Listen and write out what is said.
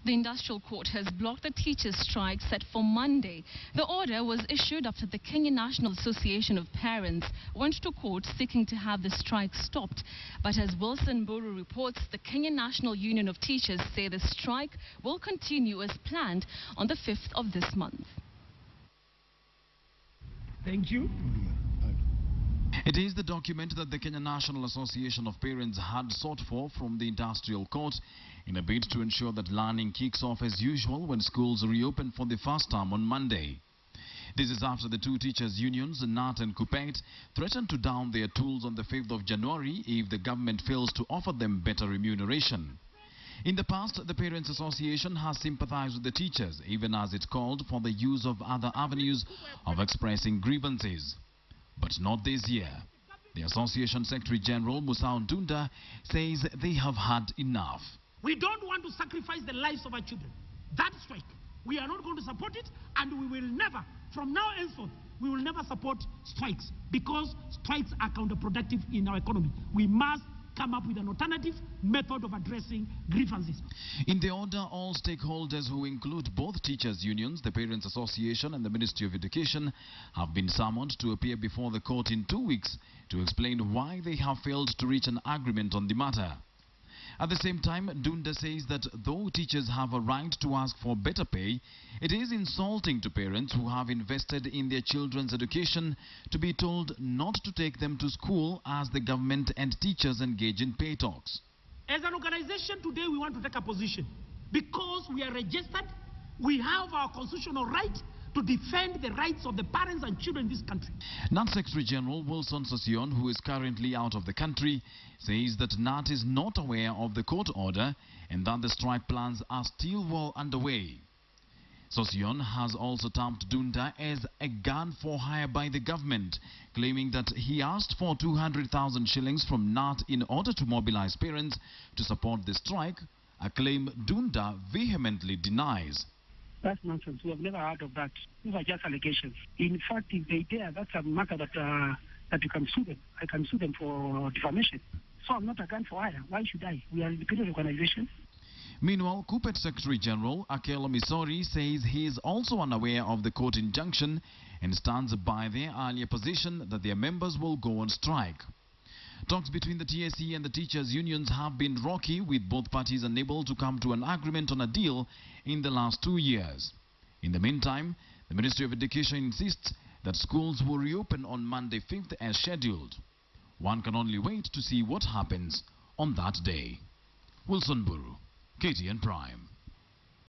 The industrial court has blocked the teachers' strike set for Monday. The order was issued after the Kenya National Association of Parents went to court seeking to have the strike stopped. But as Wilson Mburu reports, the Kenya National Union of Teachers say the strike will continue as planned on the 5th of this month. Thank you. It is the document that the Kenya National Association of Parents had sought for from the industrial court in a bid to ensure that learning kicks off as usual when schools reopen for the first time on Monday. This is after the two teachers' unions, NAT and KUPPET, threatened to down their tools on the 5th of January if the government fails to offer them better remuneration. In the past, the Parents Association has sympathized with the teachers, even as it called for the use of other avenues of expressing grievances. But not this year. The Association Secretary General Musau Ndunda says they have had enough. We don't want to sacrifice the lives of our children. That strike, we are not going to support it, and we will never, from now henceforth, we will never support strikes because strikes are counterproductive in our economy. We must come up with an alternative method of addressing grievances. In the order, all stakeholders, who include both teachers' unions, the Parents Association and the Ministry of Education, have been summoned to appear before the court in 2 weeks to explain why they have failed to reach an agreement on the matter. At the same time, Ndunda says that though teachers have a right to ask for better pay, it is insulting to parents who have invested in their children's education to be told not to take them to school as the government and teachers engage in pay talks. As an organization today, we want to take a position because we are registered. We have our constitutional right to defend the rights of the parents and children in this country. NAT Secretary General Wilson Mburu, who is currently out of the country, says that NAT is not aware of the court order and that the strike plans are still well underway. Mburu has also termed Ndunda as a gun for hire by the government, claiming that he asked for 200,000 shillings from NAT in order to mobilize parents to support the strike, a claim Ndunda vehemently denies. That's nonsense. We have never heard of that. These are just allegations. In fact, if they dare, that's a matter that you can sue them. I can sue them for defamation. So I'm not a gun for hire. Why should I? We are an independent organization. Meanwhile, KUPPET Secretary General Akelo Misori says he is also unaware of the court injunction and stands by their earlier position that their members will go on strike. Talks between the TSC and the teachers' unions have been rocky, with both parties unable to come to an agreement on a deal in the last 2 years. In the meantime, the Ministry of Education insists that schools will reopen on Monday 5th as scheduled. One can only wait to see what happens on that day. Wilson Mburu, KTN Prime.